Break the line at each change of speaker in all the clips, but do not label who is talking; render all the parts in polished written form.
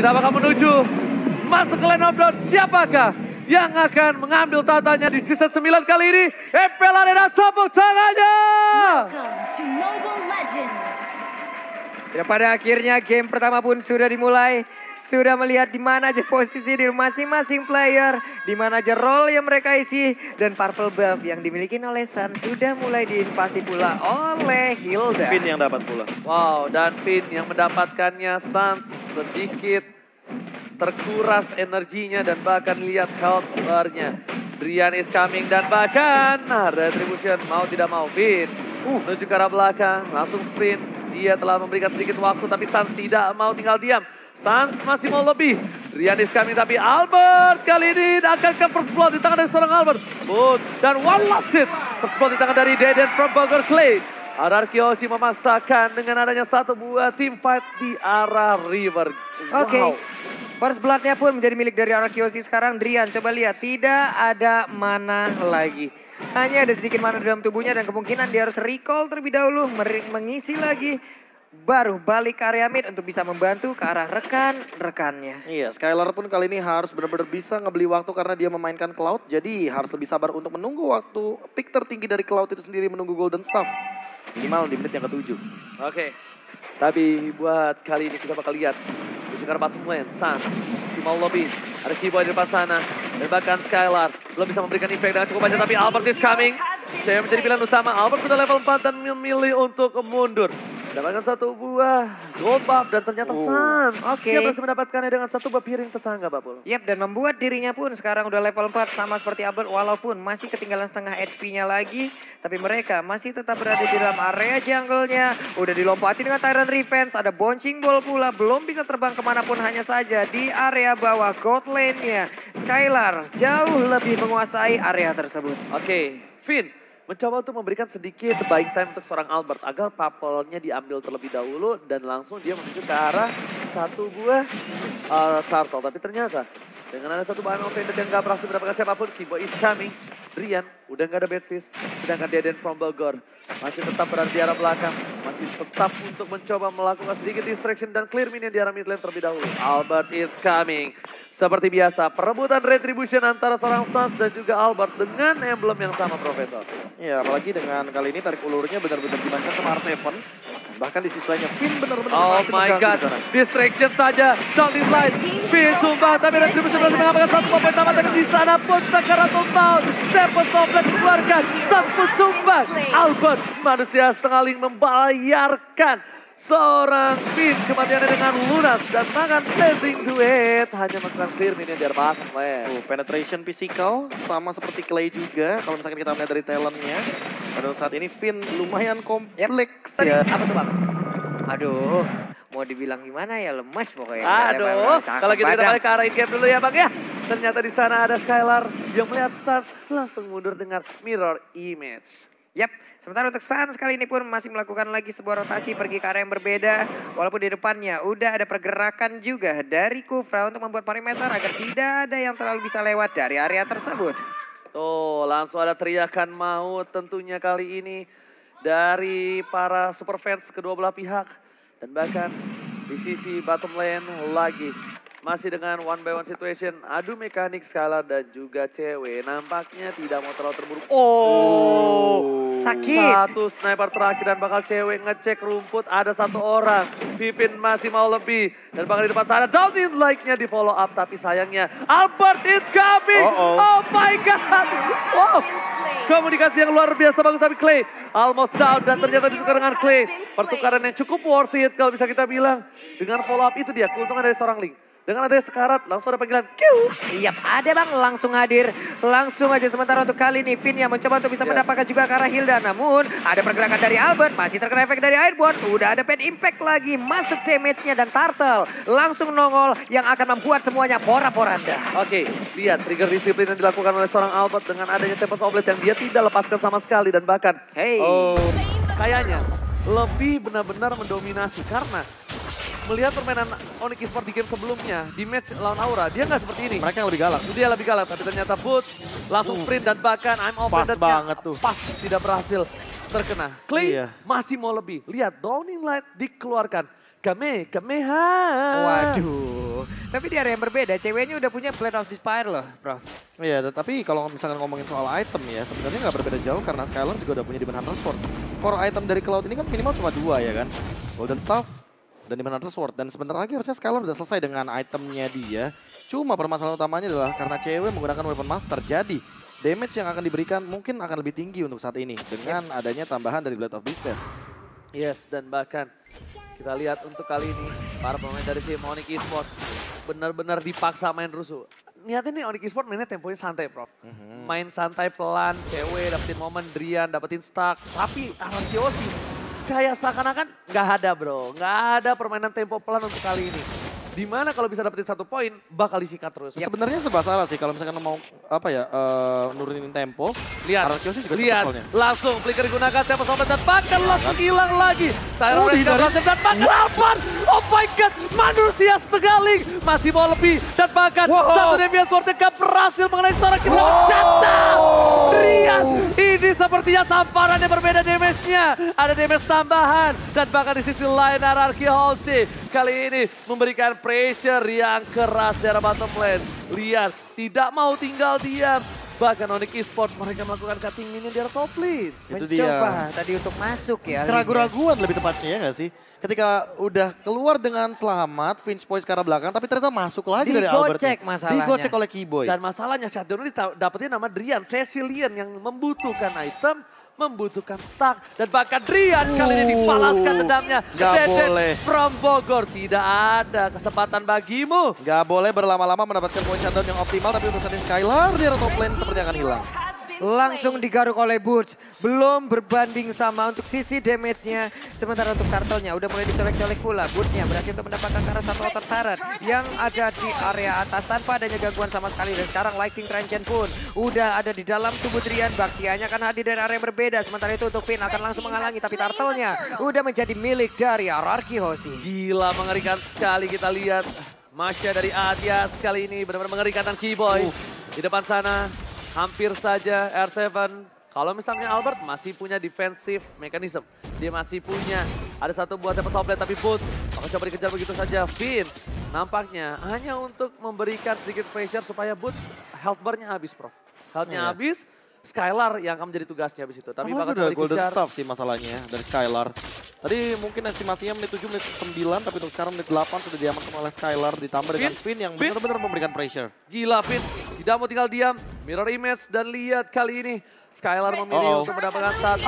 Kita bakal menuju masuk ke line of down. Siapakah yang akan mengambil tatanya di season 9 kali ini? FPL Arena, tepuk tangannya!
Welcome to Mobile Legends.
Ya, pada akhirnya game pertama pun sudah dimulai. Sudah melihat di mana aja posisi di masing-masing player, di mana aja role yang mereka isi, dan purple buff yang dimiliki oleh Sun sudah mulai diinvasi pula oleh Hilda.
Finn yang dapat pula.
Wow, dan Finn yang mendapatkannya. Sans sedikit terkuras energinya dan bahkan lihat health bar-nya. Drian is coming dan bahkan Retribution mau tidak mau Finn menuju ke arah belakang, langsung sprint. Dia telah memberikan sedikit waktu tapi Sans tidak mau tinggal diam. Sans masih mau lebih. Drian is coming tapi Albert kali ini akan ke first blood di tangan dari seorang Albert. Dan one last hit. First blood di tangan dari Deden from Bogor Clay. Ararkiosi memaksakan dengan adanya satu buah team fight di arah river.
Oke.
Wow.
First blood-nya pun menjadi milik dari Ararkiosi sekarang. Drian, coba lihat, tidak ada mana lagi. Hanya ada sedikit mana dalam tubuhnya dan kemungkinan dia harus recall terlebih dahulu, mengisi lagi. Baru balik ke area mid untuk bisa membantu ke arah rekan-rekannya.
Iya, Skylar pun kali ini harus benar-benar bisa ngebeli waktu karena dia memainkan Cloud. Jadi harus lebih sabar untuk menunggu waktu pick tertinggi dari Cloud itu sendiri menunggu Golden Staff. Minimal di menit yang ke-7.
Oke. Tapi buat kali ini kita bakal lihat. Menuju ke arah bottom lane, Sans, si mau lobby. Ada Keyboy di depan sana. Dan bahkan Skylar belum bisa memberikan impact dengan cukup banyak. Tapi Albert is coming. Saya menjadi pilihan utama. Albert sudah level 4 dan memilih untuk mundur. Mendapatkan satu buah gold buff dan ternyata Sans.
Oke.
Dia berhasil mendapatkannya dengan satu buah piring tetangga, Bapul.
Yap, dan membuat dirinya pun sekarang udah level 4 sama seperti Albert walaupun masih ketinggalan setengah HP-nya lagi. Tapi mereka masih tetap berada di dalam area jungle-nya. Udah dilompati dengan Tyrant Revenge, ada Bouncing Ball pula. Belum bisa terbang kemanapun hanya saja di area bawah gold lane-nya. Skylar jauh lebih menguasai area tersebut.
Oke, Finn mencoba untuk memberikan sedikit buying time untuk seorang Albert agar papelnya diambil terlebih dahulu dan langsung dia menuju ke arah satu buah turtle. Tapi ternyata dengan ada satu bahan offender yang gak berhasil mendapatkan siapapun, Keyboy is coming. Drian udah gak ada Badfish, sedangkan Deden from Bogor masih tetap berada di arah belakang. Masih tetap untuk mencoba melakukan sedikit distraction dan clear minion di arah mid lane terlebih dahulu. Albert is coming. Seperti biasa, perebutan Retribution antara seorang Sans dan juga Albert dengan emblem yang sama, Profesor.
Iya, apalagi dengan kali ini tarik ulurnya benar-benar dimainkan sama R7. Bahkan di sisi lainnya Finn benar-benar
Oh
masih
my
mengganggu
god,
di sana.
distraction saja. Down the line, Finn tumbang tapi Retribution berhasil mengamankan satu poin tambahan di sana pun sekarang total. Stephen Toplet dikeluarkan, satu tumbang. Albert, manusia setengah ling membayarkan seorang Finn kematiannya dengan lunas dan tangan blazing duet. Hanya masukkan clear minion di arah belakang.
Penetration physical sama seperti Clay juga. Kalau misalkan kita melihat dari talentnya. Pada saat ini Finn lumayan kompleks ya.
Apa tuh, Bang? Aduh, mau dibilang gimana ya, lemas pokoknya.
Aduh,
Cakep
kalau gitu kita
badan.
balik ke arah in-game dulu ya Bang ya. Ternyata di sana ada Skylar yang melihat Sans langsung mundur dengan mirror image.
Yap, sementara untuk Sans kali ini pun masih melakukan lagi sebuah rotasi pergi ke area yang berbeda. Walaupun di depannya udah ada pergerakan juga dari Kufra untuk membuat perimeter agar tidak ada yang terlalu bisa lewat dari area tersebut.
Tuh, langsung ada teriakan maut tentunya kali ini dari para super fans kedua belah pihak. Dan bahkan di sisi bottom lane lagi masih dengan one by one situation. Adu mekanik Skylar dan juga cewek nampaknya tidak mau terlalu terburu.
Sakit.
Satu sniper terakhir dan bakal cewek ngecek rumput. Ada satu orang. Pipin masih mau lebih. Dan bakal di depan sana. Down in like-nya di follow up. Tapi sayangnya Albert is coming. Oh my god. Wow. Komunikasi yang luar biasa bagus tapi Clay almost down dan ternyata ditukar dengan Clay. Pertukaran yang cukup worth it kalau bisa kita bilang. Dengan follow up itu dia keuntungan dari seorang Link. Dengan adanya sekarat, langsung ada panggilan Q.
Yap, ada Bang, langsung hadir. Langsung aja sementara untuk kali ini Finn yang mencoba untuk bisa mendapatkan juga ke arah Hilda. Namun ada pergerakan dari Albert, masih terkena efek dari Airborne. Udah ada pet impact lagi, masuk damage-nya dan Turtle. Langsung nongol yang akan membuat semuanya pora-poranda.
Oke, lihat trigger disiplin yang dilakukan oleh seorang Albert dengan adanya Tempest Oblet yang dia tidak lepaskan sama sekali. Dan bahkan, kayaknya lebih benar-benar mendominasi karena melihat permainan Onyx Esports di game sebelumnya, di match lawan Aura, dia nggak seperti ini.
Mereka yang lebih galak.
Dia lebih galak, tapi ternyata Boots langsung sprint dan bahkan I'm
Pas banget tuh.
Pas, tidak berhasil terkena. Clay
Iya.
masih mau lebih. Lihat, Downing Light dikeluarkan. Kamehameha.
Waduh. Tapi di area yang berbeda, ceweknya udah punya Blade of Despair loh, Prof.
Iya, tapi kalau misalkan ngomongin soal item ya, sebenarnya nggak berbeda jauh karena Skylar juga udah punya Demon Hunter Sword. Core item dari Cloud ini kan minimal cuma 2 ya kan, Golden Staff dan Demon Hunter Sword. Dan sebentar lagi harusnya Skylar udah selesai dengan itemnya dia. Cuma permasalahan utamanya adalah karena cewek menggunakan Weapon Master, jadi damage yang akan diberikan mungkin akan lebih tinggi untuk saat ini dengan adanya tambahan dari Blade of Despair.
Yes, dan bahkan kita lihat untuk kali ini para pemain dari tim Onyx Esports benar-benar dipaksa main rusuh. Niatnya nih Onyx Esports mainnya temponya santai, Prof. Main santai pelan, cewek dapetin momen, Drian dapetin stack. Tapi Arangkiosi kayak seakan-akan nggak ada, bro. Nggak ada permainan tempo pelan untuk kali ini. Dimana kalau bisa dapetin 1 poin bakal disikat terus.
Sebenarnya serba salah sih kalau misalkan mau nurunin tempo.
Lihat,
Arangkiosi juga
lihat,
soalnya.
langsung flicker digunakan tempo sobat dan bahkan langsung hilang lagi. Tyler Red berhasil dan bahkan Alban, oh my god, manusia setegaling masih mau lebih dan bahkan satu Deviant Sword gak berhasil mengenai seorang kita jatuh. Drian, ini sepertinya tamparannya berbeda damage-nya. Ada damage tambahan dan bahkan di sisi lain Ararki Holci kali ini memberikan pressure yang keras di arah bottom lane. Lihat, tidak mau tinggal diam. Bahkan Onyx Esports mereka melakukan cutting minion di arah top lane.
Itu
Mencoba tadi untuk masuk ya.
Keraguan-raguan lebih tepatnya ya nggak sih? Ketika udah keluar dengan selamat, Finch Boys ke arah belakang, tapi ternyata masuk lagi dari Albert.
Digocek masalahnya.
Digocek oleh Keyboy.
Dan masalahnya Shadow ini dapetin nama Drian, Cecilian yang membutuhkan item, membutuhkan stack. Dan bahkan Drian kali ini dibalaskan dendamnya.
Gak
Dedet
boleh.
From Bogor, tidak ada kesempatan bagimu.
Gak boleh berlama-lama mendapatkan poin shutdown yang optimal, tapi untuk saat ini Skylar di arah top lane seperti akan hilang.
Langsung digaruk oleh Boots. Belum berbanding sama untuk sisi damage-nya. Sementara untuk turtle-nya udah mulai dicolek-colek pula. Boots-nya berhasil untuk mendapatkan arah satu outer syarat yang ada di area atas tanpa adanya gangguan sama sekali. Dan sekarang Lightning Transient pun udah ada di dalam tubuh Drian. Baxianya akan hadir dari area yang berbeda. Sementara itu untuk Finn akan langsung menghalangi. Tapi turtle-nya udah menjadi milik dari Ararki Hoshi.
Gila, mengerikan sekali kita lihat. Masya dari Adias kali ini benar-benar mengerikan dan Keyboy. Di depan sana hampir saja R7. Kalau misalnya Albert masih punya defensive mechanism. Dia masih punya ada satu buah tempat supply tapi Boots akan coba dikejar begitu saja. Finn nampaknya hanya untuk memberikan sedikit pressure supaya Boots health bar-nya habis, Prof. Health-nya habis. Skylar yang akan menjadi tugasnya habis itu. Tapi bakal coba
Golden
dikejar.
Staff sih masalahnya dari Skylar. Tadi mungkin estimasinya menit 7, menit 9, tapi untuk sekarang menit 8 sudah diamankan oleh Skylar. Ditambah dengan Finn yang benar-benar memberikan pressure.
Gila Finn, tidak mau tinggal diam. Mirror image dan lihat kali ini Skylar memilih untuk mendapatkan satu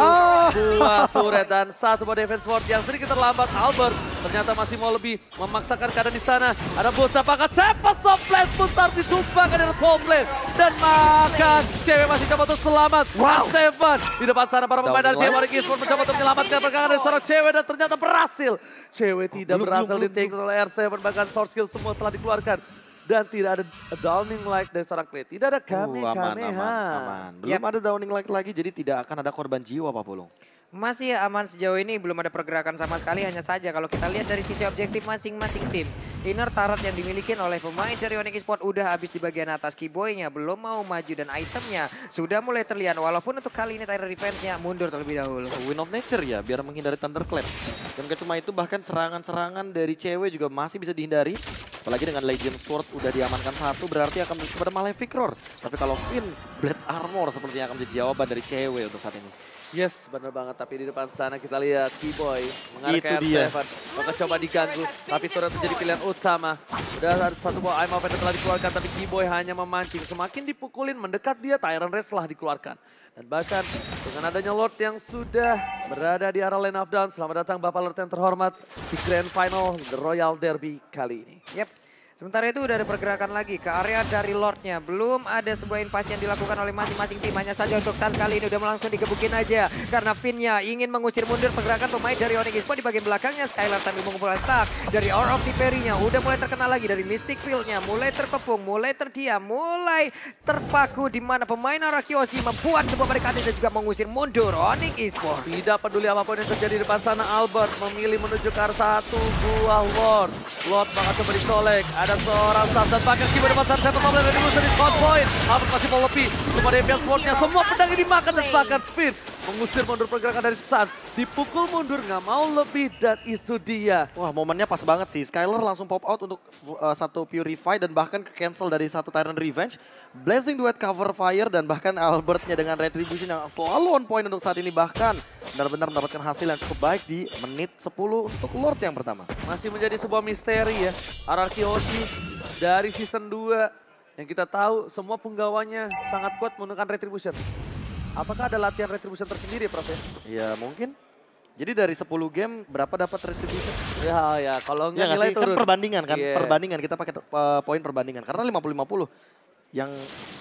buah turret dan satu buah defense ward yang sedikit terlambat. Albert ternyata masih mau lebih memaksakan keadaan di sana. Ada boost apakah tempat soft lane pun harus ditumpahkan dari top lane. Dan maka cewek masih coba untuk selamat. Seven di depan sana para pemain dari tim Onyx Esports mencoba untuk menyelamatkan pergerakan dari seorang cewek dan ternyata berhasil. Cewek tidak berhasil di-take oleh R7 bahkan sword skill semua telah dikeluarkan. Dan tidak ada downing light dari seorang Clay. Tidak ada Kamehameha.
Aman. Belum ada downing light lagi, jadi tidak akan ada korban jiwa Pak Pulung.
Masih aman sejauh ini, belum ada pergerakan sama sekali. Hanya saja kalau kita lihat dari sisi objektif masing-masing tim. Inner turret yang dimiliki oleh pemain dari Onyx Esports udah habis di bagian atas. Keyboy-nya belum mau maju dan itemnya sudah mulai terlihat. Walaupun untuk kali ini Tyler Defense-nya mundur terlebih dahulu.
Win of Nature ya, biar menghindari Thunderclap. Dan gak cuma itu, bahkan serangan-serangan dari cewek juga masih bisa dihindari. Apalagi dengan Legion Sword udah diamankan satu, berarti akan menuju kepada Malefic Roar. Tapi kalau Finn, Blade Armor sepertinya akan menjadi jawaban dari cewek untuk saat ini.
Yes, benar banget. Tapi di depan sana kita lihat Keyboy mengarah ke R7. Maka coba diganggu, tapi turret menjadi pilihan utama. Udah ada satu buah Aim of Ender telah dikeluarkan, tapi Keyboy hanya memancing. Semakin dipukulin, mendekat dia, Tyrant Race telah dikeluarkan. Dan bahkan dengan adanya Lord yang sudah berada di arah lane of down. Selamat datang Bapak Lord yang terhormat di Grand Final The Royal Derby kali ini.
Yep. Sementara itu udah ada pergerakan lagi ke area dari Lordnya. Belum ada sebuah invasi yang dilakukan oleh masing-masing tim. Hanya saja untuk Suns kali ini udah langsung digebukin aja. Karena Finn-nya ingin mengusir mundur pergerakan pemain dari Onyx Esports di bagian belakangnya. Skylar sambil mengumpulkan stack. Dari Hour of the Fairy-nya udah mulai terkenal lagi. Dari Mystic Field-nya mulai terkepung, mulai terdiam, mulai terpaku. Di mana pemain Ararki Hoshi membuat sebuah barikade dan juga mengusir mundur Onyx Esports.
Tidak peduli apapun yang terjadi di depan sana, Albert memilih menuju ke arah satu buah Lord. Lord bakal coba dicolek. Ada seorang staff dan bahkan Keyboy di pasar tempat dari musuh di spot point. Albert masih mau lebih kepada Deviant Sword-nya. Semua pedang ini dimakan dan bahkan Finn mengusir mundur pergerakan dari Suns. Dipukul mundur, nggak mau lebih, dan itu dia.
Wah, momennya pas banget sih. Skylar langsung pop out untuk satu Purify dan bahkan ke cancel dari satu Tyrant Revenge. Blazing Duet cover fire dan bahkan Albertnya dengan Retribution yang selalu on point untuk saat ini. Bahkan benar-benar mendapatkan hasil yang cukup baik di menit 10 untuk Lord yang pertama.
Masih menjadi sebuah misteri ya. RRQ Hoshi dari season 2 yang kita tahu semua penggawanya sangat kuat menggunakan Retribution. Apakah ada latihan Retribution tersendiri, Prof?
Ya mungkin. Jadi dari 10 game berapa dapat Retribution?
Ya, kalau nggak
Ya
nilai
sih,
turun.
kan perbandingan kan,
Iya.
perbandingan kita pakai poin perbandingan karena 50-50 yang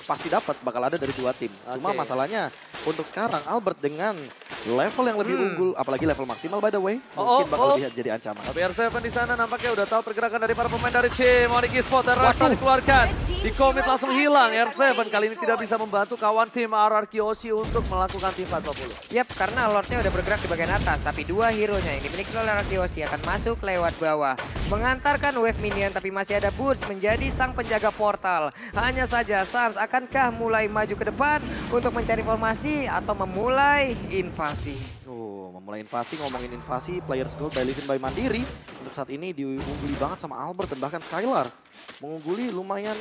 pasti dapat bakal ada dari dua tim. Cuma
Oke.
masalahnya untuk sekarang Albert dengan level yang lebih unggul, apalagi level maksimal by the way, mungkin bakal lebih jadi ancaman.
Tapi R7 di sana nampaknya udah tahu pergerakan dari para pemain dari tim Onyx Esports. R7 dikeluarkan, di commit langsung hilang. R7 kali ini tidak bisa membantu kawan tim RRQ Hoshi untuk melakukan tim 40.
Yap, karena Lordnya udah bergerak di bagian atas, tapi dua hero-nya yang dimiliki oleh Rakiosi akan masuk lewat bawah. Mengantarkan wave minion, tapi masih ada Boots menjadi sang penjaga portal. Hanya saja Suns akankah mulai maju ke depan untuk mencari formasi atau memulai invasi?
Memulai invasi, ngomongin invasi, Players Gold by Livin by Mandiri. Untuk saat ini diungguli banget sama Albert dan bahkan Skylar. Mengungguli lumayan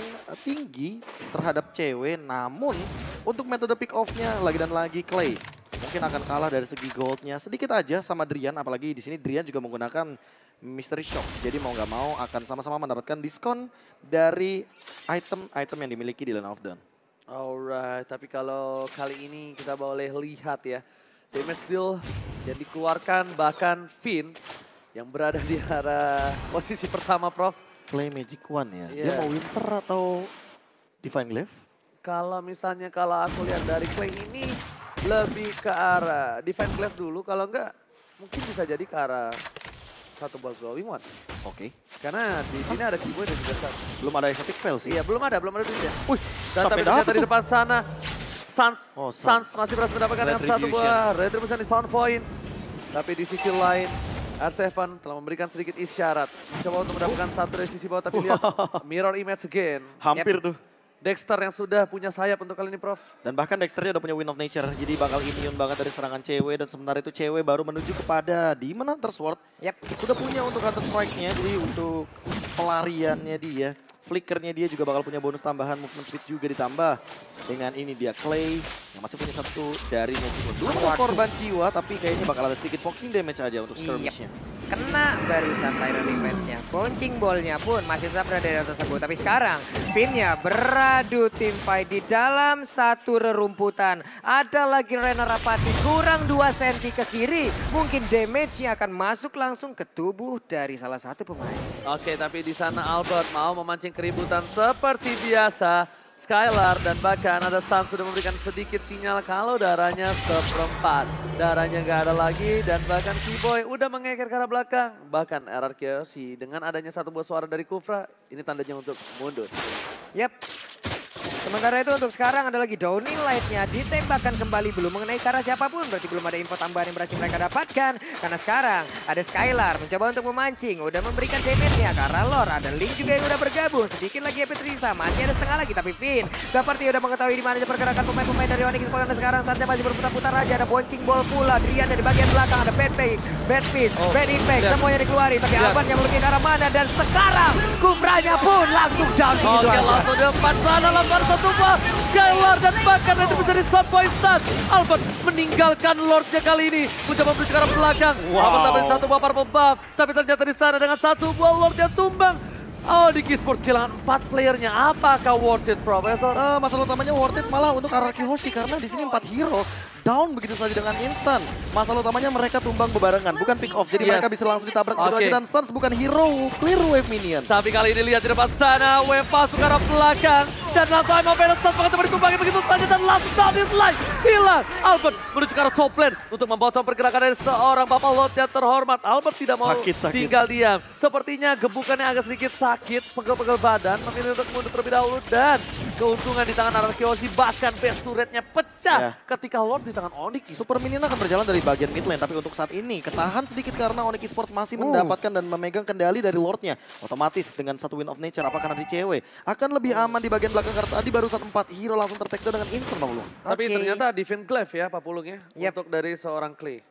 tinggi terhadap cewek, namun untuk metode pick off-nya lagi dan lagi Clay. Mungkin akan kalah dari segi goldnya sedikit aja sama Drian, apalagi di sini Drian juga menggunakan Mystery Shock. Jadi mau nggak mau akan sama-sama mendapatkan diskon dari item-item yang dimiliki di Lane of Dawn.
Alright, tapi kalau kali ini kita boleh lihat ya, damage deal yang dikeluarkan bahkan Finn yang berada di arah posisi pertama, Prof.
Clay Magic One ya, dia
Iya.
mau Winter atau Divine Glaive?
Kalau misalnya kalau aku lihat dari Clay ini lebih ke arah Divine Glaive dulu, kalau enggak mungkin bisa jadi ke arah satu buah Glowing One.
Oke.
Karena di sini ada Keyboy dan juga Suns.
Belum ada exotic fail sih.
Iya, belum ada duitnya.
Wih,
Dan tapi
sampai
ternyata
dapet
di
tuh.
depan sana Suns,
Oh,
Suns
Suns.
masih berhasil mendapatkan dengan satu
Retribution.
buah Retribution di sound point. Tapi di sisi lain R7 telah memberikan sedikit isyarat. Mencoba untuk mendapatkan satu dari sisi bawah, tapi lihat mirror image again.
Hampir tuh.
Dexter yang sudah punya sayap untuk kali ini, Prof.
Dan bahkan Dexternya udah punya Wind of Nature, jadi bakal immune banget dari serangan cewek. Dan sementara itu cewek baru menuju kepada Demon Hunter Sword.
Yap.
Sudah punya untuk Hunter Strike-nya, jadi untuk pelariannya dia. Flickernya dia juga bakal punya bonus tambahan, movement speed juga ditambah. Dengan ini dia Clay yang masih punya satu dari Magic Wand. Belum ada korban jiwa, tapi kayaknya bakal ada sedikit poking damage aja untuk skirmishnya.
Kena barusan Tyrant Revenge-nya. Bouncing ball-nya pun masih tetap berada di atas tersebut. Tapi sekarang Finn-nya beradu tim fight di dalam satu rerumputan. Ada lagi Rena Rapati kurang 2 cm ke kiri. Mungkin damage-nya akan masuk langsung ke tubuh dari salah satu pemain.
Oke, tapi di sana Albert mau memancing keributan seperti biasa. Skylar dan bahkan ada Suns sudah memberikan sedikit sinyal kalau darahnya seperempat. Darahnya nggak ada lagi dan bahkan Keyboy udah mengeker ke arah belakang. Bahkan RRQ Hoshi dengan adanya satu buah suara dari Kufra, ini tandanya untuk mundur.
Yap. Sementara itu untuk sekarang ada lagi Downing Light-nya ditembakkan kembali, belum mengenai ke arah siapapun. Berarti belum ada info tambahan yang berhasil mereka dapatkan. Karena sekarang ada Skylar mencoba untuk memancing, udah memberikan damage-nya ke arah Lord. Ada Link juga yang udah bergabung, sedikit lagi Epitrisa, masih ada setengah lagi. Tapi Finn seperti udah mengetahui di mana pergerakan pemain-pemain dari Onyx Esports. Dan sekarang saatnya masih berputar-putar aja, ada bouncing ball pula. Drian dari bagian belakang, ada Bad Fake, Bad Fist, Bad Impact, semuanya dikeluari. Tapi Albert yang merugi ke arah mana, dan sekarang Kufranya pun langsung down.
Oke, langsung di depan sana lakukan satu buah Skylar dan bahkan itu bisa di sound point Suns. Albert meninggalkan Lordnya kali ini, mencoba menuju ke arah belakang. Albert dapat satu buah purple buff, tapi ternyata di sana dengan satu buah Lordnya tumbang. Oh, di Keysport kehilangan 4 playernya. Apakah worth it, Profesor?
Masalah utamanya worth it malah untuk RRQ Hoshi karena di sini 4 hero down begitu saja dengan instan. Masalah utamanya mereka tumbang bebarengan, bukan pick off. Jadi mereka bisa langsung ditabrak begitu
Oke.
aja. Dan Suns bukan hero, clear wave minion.
Tapi kali ini lihat di depan sana, wave masuk ke arah belakang. Dan langsung Emma Venus Suns mencoba ditumpangi begitu saja dan langsung down his life. Hilang. Albert menuju ke arah top lane untuk memotong pergerakan dari seorang Bapak Lord yang terhormat. Albert tidak mau
Sakit.
tinggal diam. Sepertinya gebukannya agak sedikit sakit, pegel-pegel badan, memilih untuk mundur terlebih dahulu. Dan keuntungan di tangan RRQ Hoshi, bahkan base turretnya pecah ketika Lord di tangan Onyx.
Super minion akan berjalan dari bagian mid lane, tapi untuk saat ini ketahan sedikit karena Onyx Esports masih mendapatkan dan memegang kendali dari Lordnya. Otomatis dengan satu Wind of Nature, apakah nanti cewek akan lebih aman di bagian belakang belakang karena tadi barusan 4 hero langsung ter-take down dengan instant Pak Pulung.
Tapi
Oke.
ternyata defense glaive ya Pak Pulung ya.
Yep.
Untuk dari seorang Clay.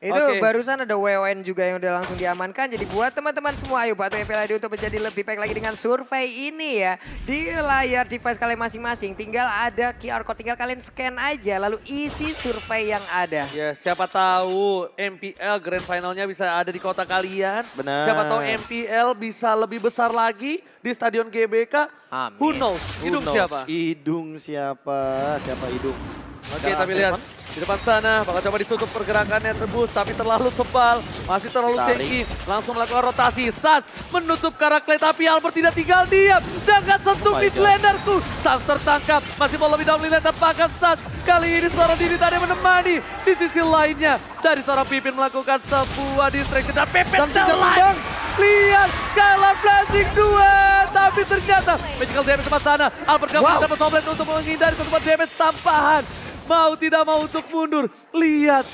Itu
Oke.
barusan ada WON juga yang udah langsung diamankan. Jadi buat teman-teman semua, ayo bantu FPL untuk menjadi lebih baik lagi dengan survei ini ya. Di layar device kalian masing-masing tinggal ada QR code, tinggal kalian scan aja lalu isi survei yang ada.
Ya siapa tahu MPL Grand Finalnya bisa ada di kota kalian.
Benar.
Siapa tahu MPL bisa lebih besar lagi di Stadion GBK.
Amin.
Who knows? Hidung
Who knows?
siapa?
Hidung siapa? Siapa hidung?
Oke,
Sekarang
tapi lihat
Seven.
di depan sana bakal coba ditutup pergerakannya tebus tapi terlalu tebal, masih terlalu
Tarik.
tinggi. Langsung melakukan rotasi. Sas menutup Karaklet tapi Albert tidak tinggal diam. Jangan sentuh
Oh my
mid
God.
lanerku. Sas tertangkap, masih mau lebih down lane tepakan Sas. Kali ini seorang Didi tadi menemani. Di sisi lainnya dari seorang Pipin melakukan sebuah distraction dan Pipin
Dan tidak
terlihat.
imbang.
Lihat Skylar Blazing 2 tapi ternyata magical damage tempat sana. Albert gak
Wow.
bisa mensoblet untuk menghindari satu damage tambahan. Mau tidak mau untuk mundur. Lihat.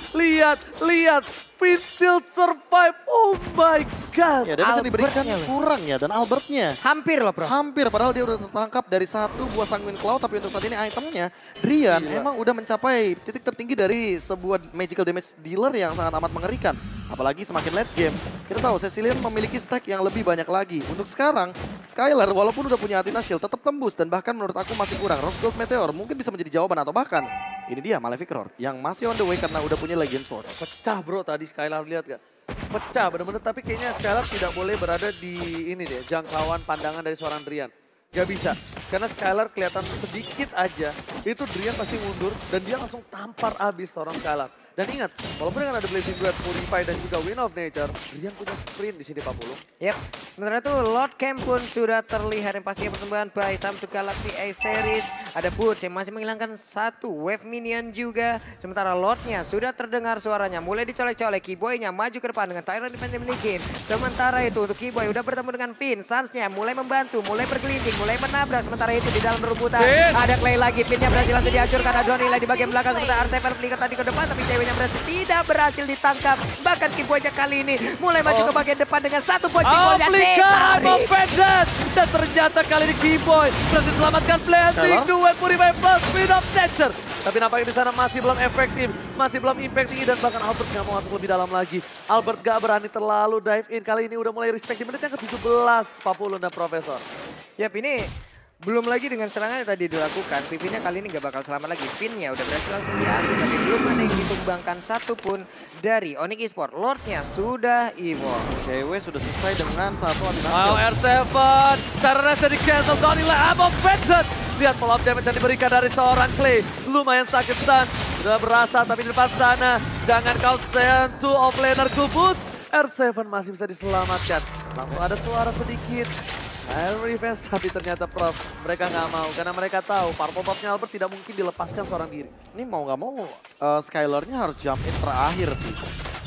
Finn still survive. Oh my God.
Ya, damage yang diberikan
Albertnya loh.
kurang ya, dan Albertnya
Hampir loh bro.
hampir, padahal dia udah tertangkap dari satu buah Sanguine Cloud, tapi untuk saat ini itemnya Drian
Gila.
emang udah mencapai titik tertinggi dari sebuah magical damage dealer yang sangat amat mengerikan. Apalagi semakin late game, kita tahu Cecilian memiliki stack yang lebih banyak lagi. Untuk sekarang, Skylar walaupun udah punya Athena Shield tetap tembus dan bahkan menurut aku masih kurang. Rose Gold Meteor mungkin bisa menjadi jawaban atau bahkan ini dia Malefic Roar yang masih on the way karena udah punya Legion Sword.
Pecah bro tadi Skylar, lihat gak? Pecah bener-bener, tapi kayaknya Skylar tidak boleh berada di ini deh, jangkauan pandangan dari seorang Drian. Gak bisa, karena Skylar kelihatan sedikit aja, itu Drian pasti mundur dan dia langsung tampar abis seorang Skylar. Dan ingat, walaupun dengan ada Blazing Duet, Purify dan juga Wind of Nature, Drian punya sprint di sini Pak Pulung.
Yep. Sementara itu Lord Camp pun sudah terlihat yang pastinya pertumbuhan by Samsung Galaxy A Series. Ada Boots yang masih menghilangkan satu wave minion juga. Sementara Lordnya sudah terdengar suaranya. Mulai dicolek-colek, Keyboy-nya maju ke depan dengan Tyrant Defensive Game. Sementara itu untuk Keyboy udah bertemu dengan Finn. Sans-nya mulai membantu, mulai bergelinding, mulai menabrak. Sementara itu di dalam rumputan
Finn.
ada Clay lagi. Finn-nya berhasil langsung dihancurkan. Ada nilai di bagian belakang. Sementara Artefact flicker tadi ke depan, tapi ceweknya tidak berhasil ditangkap. Bahkan Keyboy-nya kali ini mulai maju ke bagian depan dengan satu poin.
Flicker, offended. Dan ternyata kali ini Keyboy berhasil selamatkan Blazing Duet, Purify plus Wind of Nature. Tapi nampaknya di sana masih belum efektif, masih belum impact tinggi dan bahkan Albert gak mau masuk lebih dalam lagi. Albert gak berani terlalu dive in, kali ini udah mulai respect di menit yang ke-17 Papulun dan Profesor.
Yap, ini belum lagi dengan serangan yang tadi dilakukan. Pipinnya kali ini gak bakal selamat lagi. Pinnya udah berhasil langsung diambil, tapi belum ada yang ditumbangkan satupun dari Onyx Esports. Lordnya sudah evolve.
Cewek sudah selesai dengan satu Athena
Wow,
Shield.
R7, karena jadi cancel, Donny Lamb offended. Lihat follow up damage yang diberikan dari seorang Clay. Lumayan sakit San, sudah berasa tapi di depan sana. Jangan kau sentuh offlaner Boots. R7 masih bisa diselamatkan. Langsung ada suara sedikit. Iron Revenge, tapi ternyata Prof, mereka nggak mau. Karena mereka tahu purple buff-nya Albert tidak mungkin dilepaskan seorang diri.
Ini mau nggak mau Skylar-nya harus jump in terakhir sih.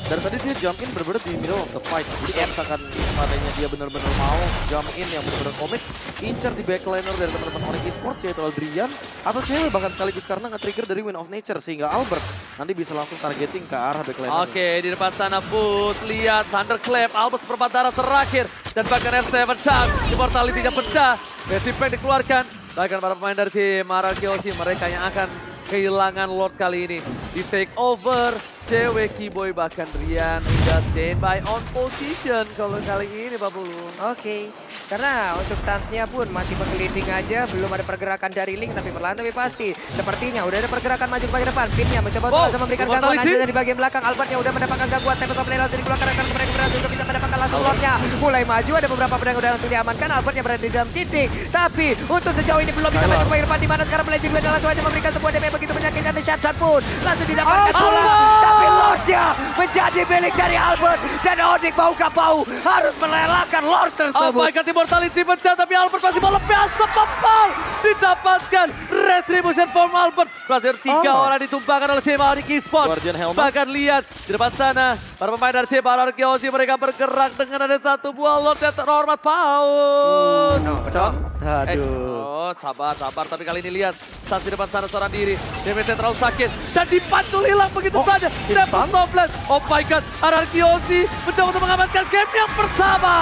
Dari tadi dia jump in bener-bener di middle of the fight. Jadi kalau misalkan seandainya dia bener-bener mau jump in yang bener-bener komit, incer di backliner dari teman-teman Onyx Esports yaitu Adrian atau cewek bahkan sekaligus karena nge-trigger dari Wind of Nature sehingga Albert nanti bisa langsung targeting ke arah backliner.
Oke, di depan sana Boots, lihat Thunderclap, Albert seperempat darah terakhir. Dan bahkan R7 Chang, immortality-nya pecah. Best impact dikeluarkan. Bahkan para pemain dari tim Arakioshi, mereka yang akan kehilangan Lord kali ini. Di take over, cewek Keyboy bahkan Rian udah standby on position kalau kali ini Pak Bulung.
Oke, karena untuk Sans-nya pun masih bergelinding aja, belum ada pergerakan dari Link, tapi perlahan tapi pasti. Sepertinya udah ada pergerakan maju ke bagian depan. Pinnya mencoba untuk langsung memberikan gangguan
Immortality.
hasilnya di bagian belakang. Albertnya udah mendapatkan gangguan, tempo top lane langsung dikeluarkan rekan mereka berhasil juga bisa mendapatkan langsung Lordnya. Mulai maju, ada beberapa pedang udah langsung diamankan. Albertnya berada di dalam titik, tapi untuk sejauh ini belum bisa maju ke bagian depan. Di mana sekarang Blazing Duet langsung aja memberikan sebuah damage begitu menyakitkan di shutdown pun langsung didapatkan bola. Tapi Lordnya menjadi milik dari Albert dan Onyx bau gak bau harus merelakan Lord
Oh
tersebut.
my God, immortality pecah tapi Albert masih mau lepas tepapal. Didapatkan retribution from Albert. Berhasil 3 orang ditumbangkan oleh tim Onyx Esports.
Guardian helmet.
Bahkan lihat di depan sana para pemain dari tim Arakioshi mereka bergerak dengan ada satu buah Lord yang terhormat Paus.
Pecah. Aduh.
Oh, sabar. Tapi kali ini lihat saat di depan sana seorang diri. Damage-nya terlalu sakit dan dipantul hilang begitu saja. Dapat toplet. Oh my God, Arakioshi mencoba untuk mengamankan game yang pertama.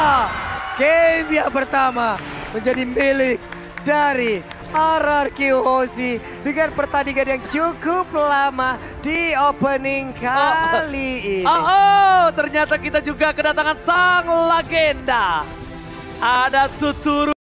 Game yang pertama menjadi milik dari RRQ Hoshi dengan pertandingan yang cukup lama di opening kali ini.
Ternyata kita juga kedatangan sang legenda. Ada Tuturu.